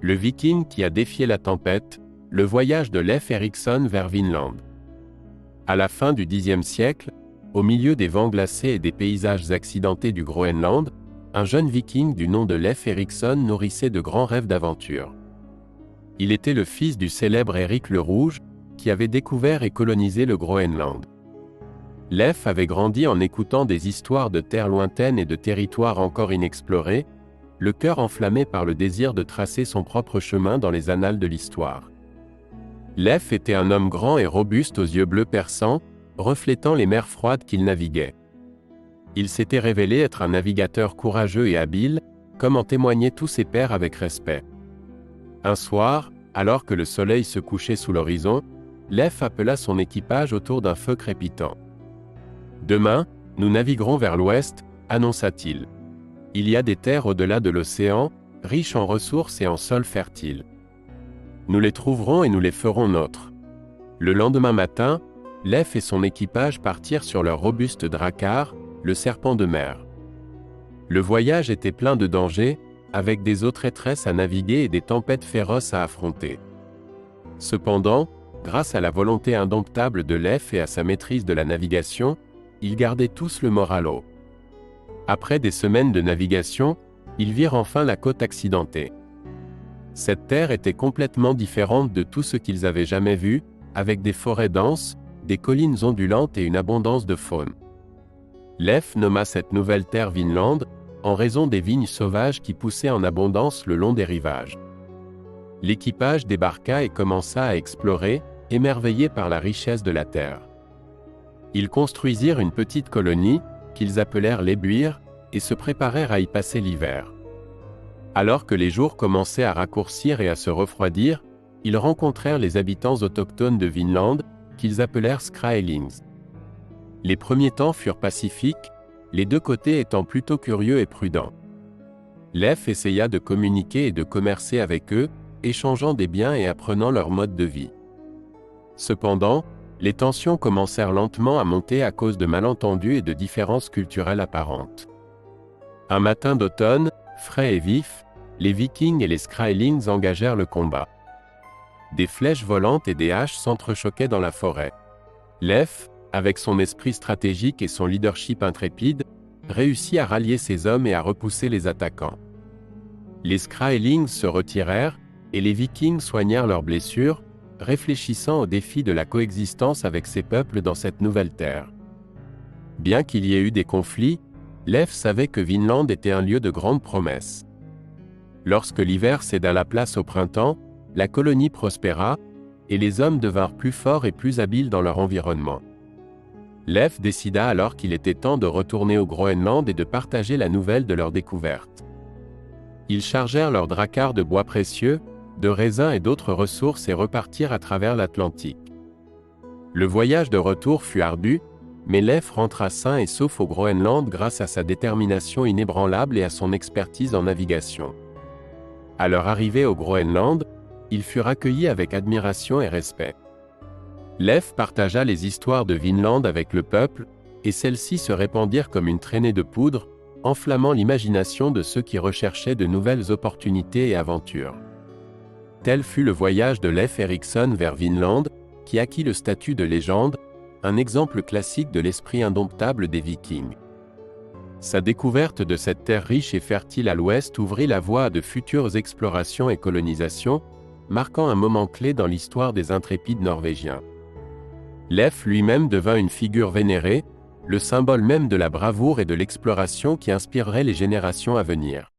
Le Viking qui a défié la tempête, le voyage de Leif Erikson vers Vinland. À la fin du Xe siècle, au milieu des vents glacés et des paysages accidentés du Groenland, un jeune Viking du nom de Leif Erikson nourrissait de grands rêves d'aventure. Il était le fils du célèbre Éric le Rouge, qui avait découvert et colonisé le Groenland. Leif avait grandi en écoutant des histoires de terres lointaines et de territoires encore inexplorés, le cœur enflammé par le désir de tracer son propre chemin dans les annales de l'histoire. Leif était un homme grand et robuste aux yeux bleus perçants, reflétant les mers froides qu'il naviguait. Il s'était révélé être un navigateur courageux et habile, comme en témoignaient tous ses pairs avec respect. Un soir, alors que le soleil se couchait sous l'horizon, Leif appela son équipage autour d'un feu crépitant. « Demain, nous naviguerons vers l'ouest, » annonça-t-il. « Il y a des terres au-delà de l'océan, riches en ressources et en sols fertiles. Nous les trouverons et nous les ferons nôtres. » Le lendemain matin, Leif et son équipage partirent sur leur robuste drakkar, le serpent de mer. Le voyage était plein de dangers, avec des eaux traîtresses à naviguer et des tempêtes féroces à affronter. Cependant, grâce à la volonté indomptable de Leif et à sa maîtrise de la navigation, ils gardaient tous le moral haut. Après des semaines de navigation, ils virent enfin la côte accidentée. Cette terre était complètement différente de tout ce qu'ils avaient jamais vu, avec des forêts denses, des collines ondulantes et une abondance de faune. Leif nomma cette nouvelle terre Vinland, en raison des vignes sauvages qui poussaient en abondance le long des rivages. L'équipage débarqua et commença à explorer, émerveillé par la richesse de la terre. Ils construisirent une petite colonie, qu'ils appelèrent l'Ebuir, et se préparèrent à y passer l'hiver. Alors que les jours commençaient à raccourcir et à se refroidir, ils rencontrèrent les habitants autochtones de Vinland, qu'ils appelèrent Skraelings. Les premiers temps furent pacifiques, les deux côtés étant plutôt curieux et prudents. Leif essaya de communiquer et de commercer avec eux, échangeant des biens et apprenant leur mode de vie. Cependant, les tensions commencèrent lentement à monter à cause de malentendus et de différences culturelles apparentes. Un matin d'automne, frais et vif, les Vikings et les Skraelings engagèrent le combat. Des flèches volantes et des haches s'entrechoquaient dans la forêt. Leif, avec son esprit stratégique et son leadership intrépide, réussit à rallier ses hommes et à repousser les attaquants. Les Skraelings se retirèrent, et les Vikings soignèrent leurs blessures, réfléchissant au défi de la coexistence avec ces peuples dans cette nouvelle terre. Bien qu'il y ait eu des conflits, Leif savait que Vinland était un lieu de grande promesse. Lorsque l'hiver céda la place au printemps, la colonie prospéra, et les hommes devinrent plus forts et plus habiles dans leur environnement. Leif décida alors qu'il était temps de retourner au Groenland et de partager la nouvelle de leur découverte. Ils chargèrent leurs drakkars de bois précieux, de raisins et d'autres ressources et repartirent à travers l'Atlantique. Le voyage de retour fut ardu, mais Leif rentra sain et sauf au Groenland grâce à sa détermination inébranlable et à son expertise en navigation. À leur arrivée au Groenland, ils furent accueillis avec admiration et respect. Leif partagea les histoires de Vinland avec le peuple, et celles-ci se répandirent comme une traînée de poudre, enflammant l'imagination de ceux qui recherchaient de nouvelles opportunités et aventures. Tel fut le voyage de Leif Erikson vers Vinland, qui acquit le statut de légende, un exemple classique de l'esprit indomptable des Vikings. Sa découverte de cette terre riche et fertile à l'ouest ouvrit la voie à de futures explorations et colonisations, marquant un moment clé dans l'histoire des intrépides Norvégiens. Leif lui-même devint une figure vénérée, le symbole même de la bravoure et de l'exploration qui inspirerait les générations à venir.